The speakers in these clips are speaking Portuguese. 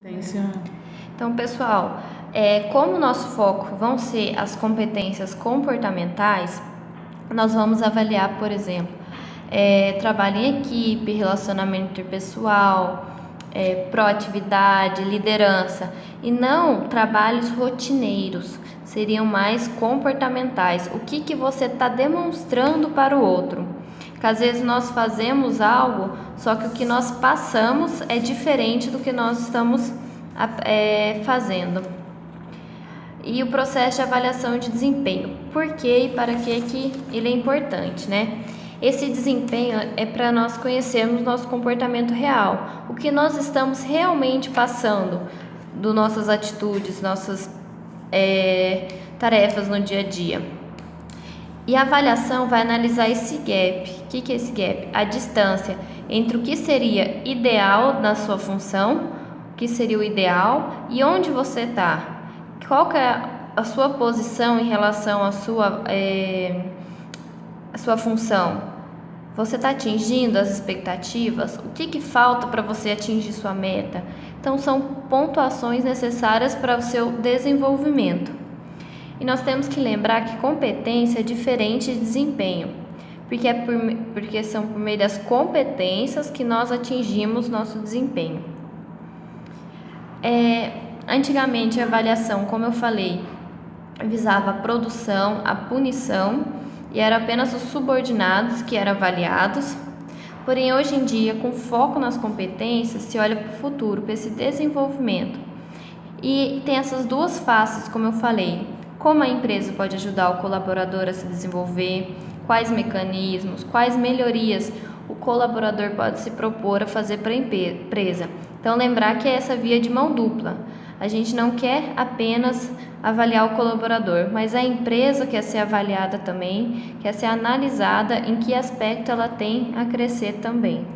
Competência. Então, pessoal, como o nosso foco vão ser as competências comportamentais, nós vamos avaliar, por exemplo, trabalho em equipe, relacionamento interpessoal, proatividade, liderança, e não trabalhos rotineiros, seriam mais comportamentais. O que você está demonstrando para o outro? Que às vezes nós fazemos algo, só que o que nós passamos é diferente do que nós estamos fazendo. E o processo de avaliação de desempenho. Por que e para que ele é importante, né? Esse desempenho é para nós conhecermos nosso comportamento real, o que nós estamos realmente passando, das nossas atitudes, nossas tarefas no dia a dia. E a avaliação vai analisar esse gap. O que é esse gap? A distância entre o que seria ideal na sua função, o que seria o ideal e onde você está. Qual que é a sua posição em relação à sua função? Você está atingindo as expectativas? O que falta para você atingir sua meta? Então, são pontuações necessárias para o seu desenvolvimento. E nós temos que lembrar que competência é diferente de desempenho, porque são por meio das competências que nós atingimos nosso desempenho. Antigamente, a avaliação, como eu falei, visava a produção, a punição, e era apenas os subordinados que eram avaliados. Porém, hoje em dia, com foco nas competências, se olha para o futuro, para esse desenvolvimento. E tem essas duas faces, como eu falei. Como a empresa pode ajudar o colaborador a se desenvolver, quais mecanismos, quais melhorias o colaborador pode se propor a fazer para a empresa. Então, lembrar que é essa via de mão dupla. A gente não quer apenas avaliar o colaborador, mas a empresa quer ser avaliada também, quer ser analisada em que aspecto ela tem a crescer também.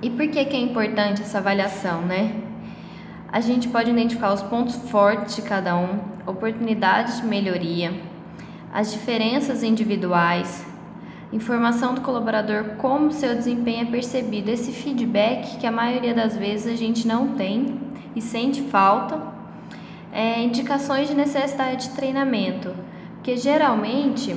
E por que é importante essa avaliação, né? A gente pode identificar os pontos fortes de cada um, oportunidades de melhoria, as diferenças individuais, informação do colaborador, como seu desempenho é percebido, esse feedback que a maioria das vezes a gente não tem e sente falta, indicações de necessidade de treinamento, porque geralmente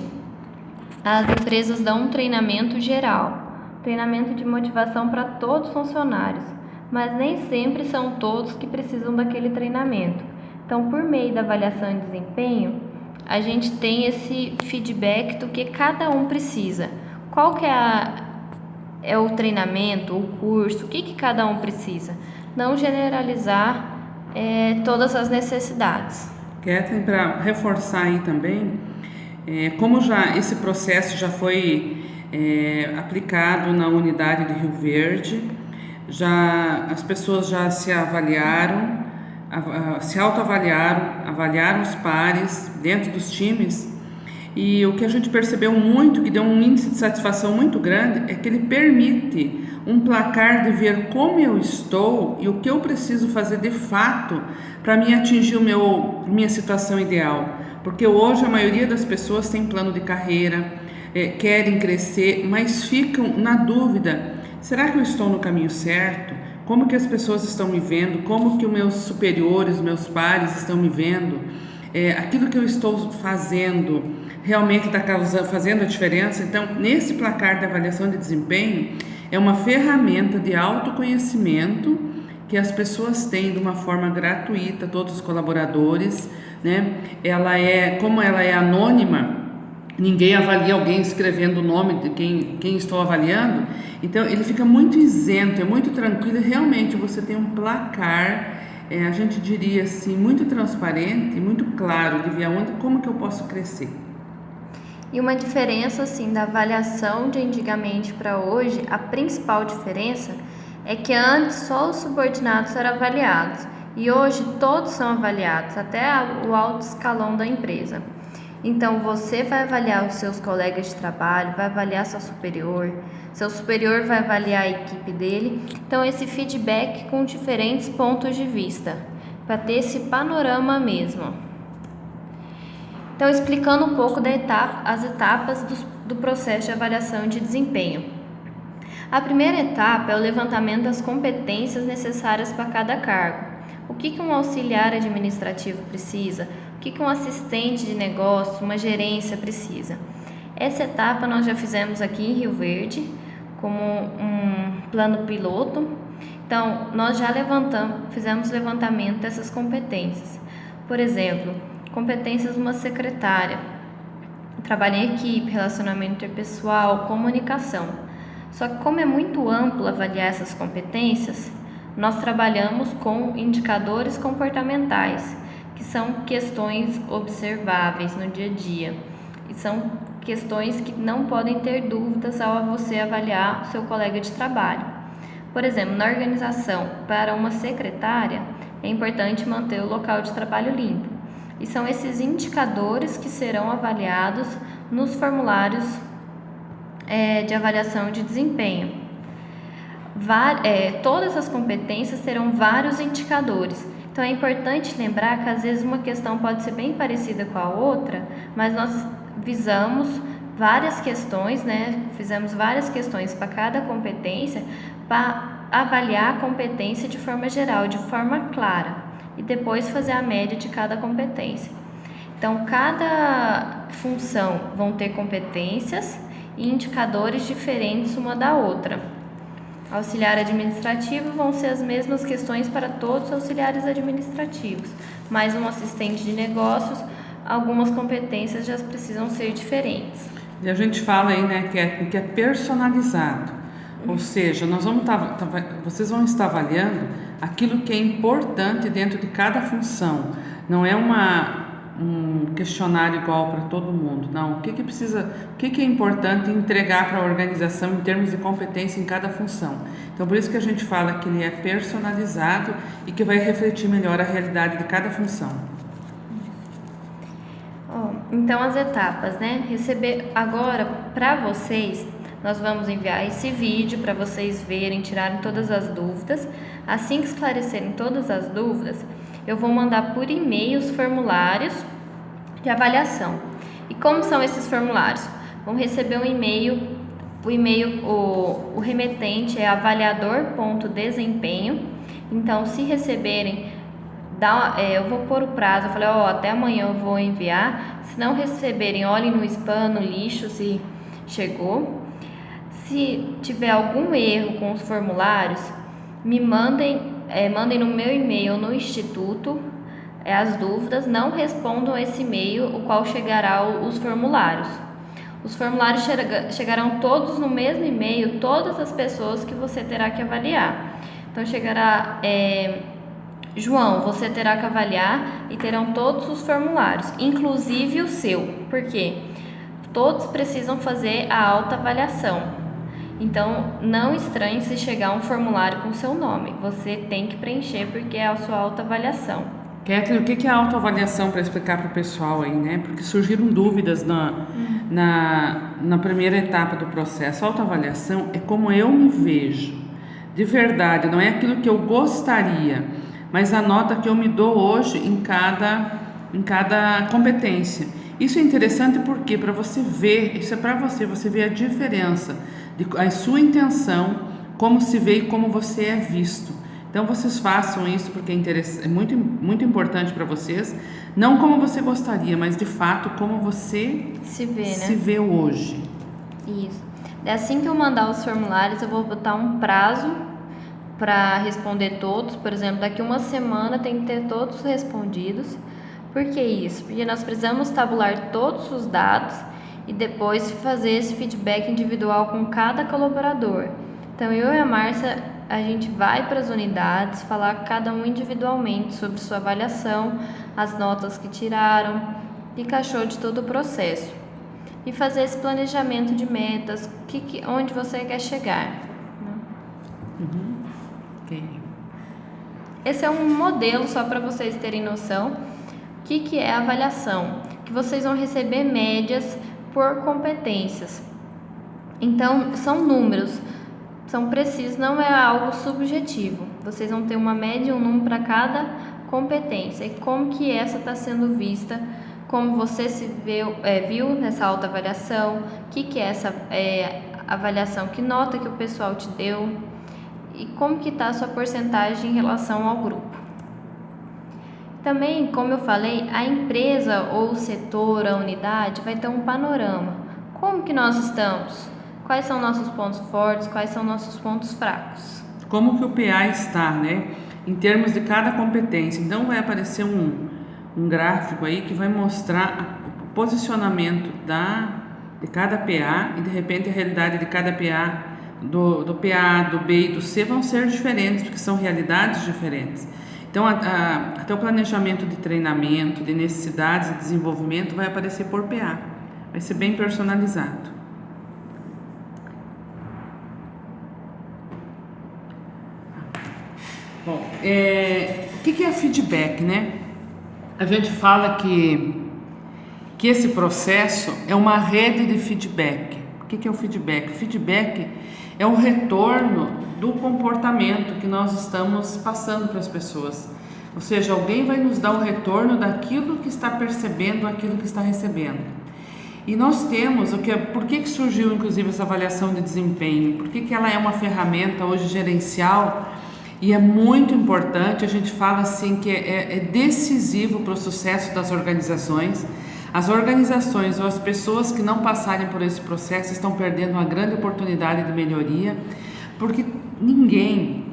as empresas dão um treinamento geral, treinamento de motivação para todos os funcionários, mas nem sempre são todos que precisam daquele treinamento. Então, por meio da avaliação de desempenho, a gente tem esse feedback do que cada um precisa. Qual que é o treinamento, o curso, o que cada um precisa? Não generalizar todas as necessidades. Kathleen, para reforçar aí também, como já esse processo já foi aplicado na unidade de Rio Verde, as pessoas já se avaliaram, se autoavaliaram, avaliaram os pares dentro dos times, e o que a gente percebeu muito, que deu um índice de satisfação muito grande, é que ele permite um placar de ver como eu estou e o que eu preciso fazer de fato para mim atingir minha situação ideal. Porque hoje a maioria das pessoas tem plano de carreira, querem crescer, mas ficam na dúvida: será que eu estou no caminho certo? Como que as pessoas estão me vendo? Como que os meus superiores, meus pares estão me vendo? Aquilo que eu estou fazendo realmente está fazendo a diferença? Então, nesse placar de avaliação de desempenho, é uma ferramenta de autoconhecimento que as pessoas têm de uma forma gratuita, todos os colaboradores, né? Como ela é anônima, ninguém avalia alguém escrevendo o nome de quem estou avaliando, então ele fica muito isento, é muito tranquilo, e realmente você tem um placar, a gente diria assim, muito transparente, muito claro de ver como que eu posso crescer. E uma diferença assim da avaliação de antigamente para hoje, a principal diferença é que antes só os subordinados eram avaliados e hoje todos são avaliados, até o alto escalão da empresa. Então, você vai avaliar os seus colegas de trabalho, vai avaliar seu superior vai avaliar a equipe dele. Então, esse feedback com diferentes pontos de vista, para ter esse panorama mesmo. Então, explicando um pouco as etapas do processo de avaliação de desempenho. A primeira etapa é o levantamento das competências necessárias para cada cargo. O que um auxiliar administrativo precisa? O que um assistente de negócio, uma gerência precisa? Essa etapa nós já fizemos aqui em Rio Verde, como um plano piloto. Então, nós já fizemos levantamento dessas competências. Por exemplo, competências de uma secretária, trabalho em equipe, relacionamento interpessoal, comunicação. Só que como é muito amplo avaliar essas competências, nós trabalhamos com indicadores comportamentais, que são questões observáveis no dia a dia. E são questões que não podem ter dúvidas ao você avaliar o seu colega de trabalho. Por exemplo, na organização, para uma secretária, é importante manter o local de trabalho limpo. E são esses indicadores que serão avaliados nos formulários de avaliação de desempenho. Todas as competências terão vários indicadores. Então é importante lembrar que às vezes uma questão pode ser bem parecida com a outra, mas nós visamos várias questões, fizemos várias questões para cada competência para avaliar a competência de forma geral, de forma clara, e depois fazer a média de cada competência. Então, cada função vão ter competências e indicadores diferentes uma da outra. Auxiliar administrativo vão ser as mesmas questões para todos os auxiliares administrativos, mas um assistente de negócios, algumas competências já precisam ser diferentes. E a gente fala aí, que é personalizado, ou seja, vocês vão estar avaliando aquilo que é importante dentro de cada função. Não é um questionário igual para todo mundo. Não, o que é importante entregar para a organização em termos de competência em cada função. Então, por isso que a gente fala que ele é personalizado e que vai refletir melhor a realidade de cada função. Então, as etapas, Receber agora para vocês, nós vamos enviar esse vídeo para vocês verem, tirarem todas as dúvidas. Assim que esclarecerem todas as dúvidas, eu vou mandar por e-mail os formulários de avaliação. E como são esses formulários? Vão receber um e-mail, o remetente é avaliador.desempenho. Então, se receberem, eu vou pôr o prazo, eu falei, até amanhã eu vou enviar. Se não receberem, olhem no spam, no lixo, se chegou. Se tiver algum erro com os formulários, me mandem no meu e-mail no instituto as dúvidas, não respondam esse e-mail, o qual chegará os formulários. Os formulários chegarão todos no mesmo e-mail, todas as pessoas que você terá que avaliar. Então chegará, João, você terá que avaliar e terão todos os formulários, inclusive o seu, porque todos precisam fazer a autoavaliação. Então, não estranhe se chegar um formulário com seu nome. Você tem que preencher porque é a sua autoavaliação. Kathleen, o que é a autoavaliação para explicar para o pessoal aí, Porque surgiram dúvidas na primeira etapa do processo. A autoavaliação é como eu me vejo, de verdade, não é aquilo que eu gostaria, mas a nota que eu me dou hoje em cada competência. Isso é interessante porque para você ver, isso é para você ver a diferença a sua intenção, como se vê e como você é visto. Então vocês façam isso porque é muito, muito importante para vocês, não como você gostaria, mas de fato como você se vê hoje. Isso. Assim que eu mandar os formulários, eu vou botar um prazo para responder todos. Por exemplo, daqui uma semana tem que ter todos respondidos. Por que isso? Porque nós precisamos tabular todos os dados e depois fazer esse feedback individual com cada colaborador. Então, eu e a Márcia, a gente vai para as unidades, falar cada um individualmente sobre sua avaliação, as notas que tiraram, o que achou de todo o processo. E fazer esse planejamento de metas, onde você quer chegar. Okay. Esse é um modelo só para vocês terem noção. O que é a avaliação? Que vocês vão receber médias por competências. Então, são números, são precisos, não é algo subjetivo. Vocês vão ter uma média e um número para cada competência. E como que essa está sendo vista, como você se viu nessa autoavaliação, o que é essa avaliação, que nota que o pessoal te deu e como que está a sua porcentagem em relação ao grupo. Também, como eu falei, a empresa ou o setor, a unidade, vai ter um panorama. Como que nós estamos? Quais são nossos pontos fortes? Quais são nossos pontos fracos? Como que o PA está, né? Em termos de cada competência. Então vai aparecer um gráfico aí que vai mostrar o posicionamento de cada PA e de repente a realidade de cada PA, do PA, do B e do C vão ser diferentes, porque são realidades diferentes. Então, até o planejamento de treinamento, de necessidades e desenvolvimento vai aparecer por PA. Vai ser bem personalizado. Bom, o que é feedback, né? A gente fala que esse processo é uma rede de feedback. O que é o feedback? O feedback é o retorno do comportamento que nós estamos passando para as pessoas. Ou seja, alguém vai nos dar um retorno daquilo que está percebendo, aquilo que está recebendo. E nós temos, por que surgiu inclusive essa avaliação de desempenho? Por que ela é uma ferramenta hoje gerencial e é muito importante? A gente fala assim que é decisivo para o sucesso das organizações. As organizações ou as pessoas que não passarem por esse processo estão perdendo uma grande oportunidade de melhoria, porque ninguém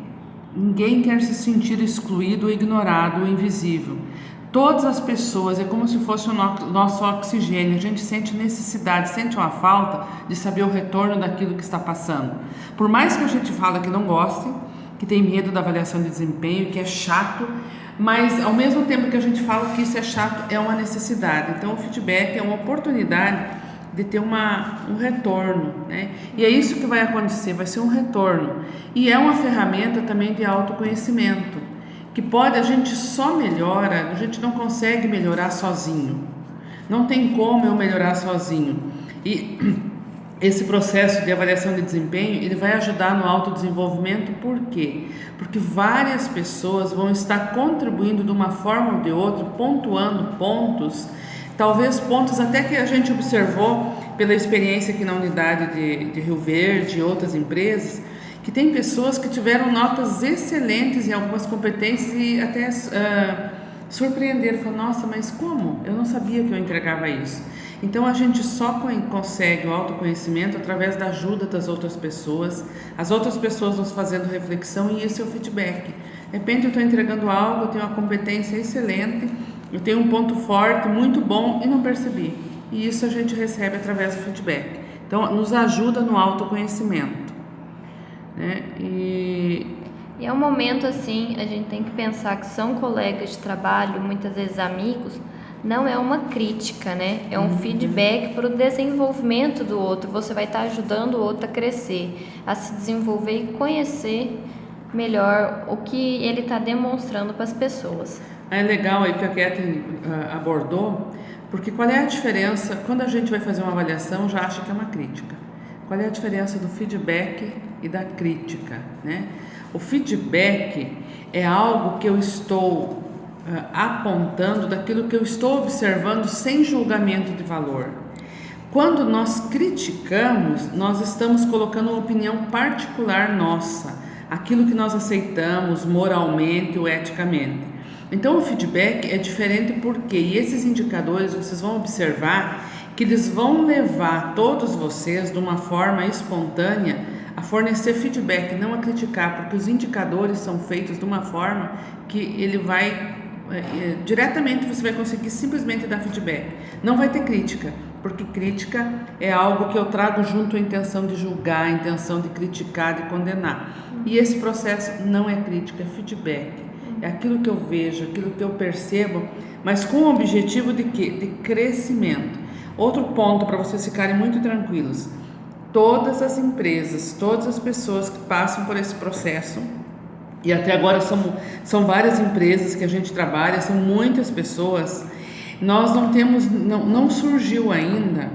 quer se sentir excluído, ignorado ou invisível. Todas as pessoas, é como se fosse o nosso oxigênio, a gente sente necessidade, sente uma falta de saber o retorno daquilo que está passando. Por mais que a gente fale que não goste, que tem medo da avaliação de desempenho, que é chato, mas ao mesmo tempo que a gente fala que isso é chato, é uma necessidade. Então o feedback é uma oportunidade de ter um retorno, né? E é isso que vai acontecer, vai ser um retorno. E é uma ferramenta também de autoconhecimento, que a gente só melhora, a gente não consegue melhorar sozinho. Não tem como eu melhorar sozinho. E esse processo de avaliação de desempenho, ele vai ajudar no autodesenvolvimento. Por quê? Porque várias pessoas vão estar contribuindo de uma forma ou de outra, pontuando pontos, talvez pontos até que a gente observou pela experiência aqui na unidade de Rio Verde e outras empresas, que tem pessoas que tiveram notas excelentes em algumas competências e até surpreenderam, falaram, nossa, mas como? Eu não sabia que eu entregava isso. Então a gente só consegue o autoconhecimento através da ajuda das outras pessoas, as outras pessoas nos fazendo reflexão, e esse é o feedback. De repente eu estou entregando algo, eu tenho uma competência excelente, eu tenho um ponto forte, muito bom, e não percebi. E isso a gente recebe através do feedback. Então nos ajuda no autoconhecimento, né? E é um momento assim, a gente tem que pensar que são colegas de trabalho, muitas vezes amigos. Não é uma crítica, né? É um feedback para o desenvolvimento do outro. Você vai estar ajudando o outro a crescer, a se desenvolver e conhecer melhor o que ele está demonstrando para as pessoas. É legal aí que a Kathleen abordou, porque qual é a diferença, quando a gente vai fazer uma avaliação, já acha que é uma crítica. Qual é a diferença do feedback e da crítica, né? O feedback é algo que eu estou apontando daquilo que eu estou observando sem julgamento de valor. Quando nós criticamos, nós estamos colocando uma opinião particular nossa, aquilo que nós aceitamos moralmente ou eticamente. Então o feedback é diferente porque, e esses indicadores vocês vão observar que eles vão levar todos vocês de uma forma espontânea a fornecer feedback, não a criticar, porque os indicadores são feitos de uma forma que ele vai diretamente, você vai conseguir simplesmente dar feedback. Não vai ter crítica, porque crítica é algo que eu trago junto à intenção de julgar, a intenção de criticar, de condenar. E esse processo não é crítica, é feedback. É aquilo que eu vejo, aquilo que eu percebo, mas com o objetivo de quê? De crescimento. Outro ponto para vocês ficarem muito tranquilos: todas as empresas, todas as pessoas que passam por esse processo, e até agora são várias empresas que a gente trabalha, são muitas pessoas, nós não surgiu ainda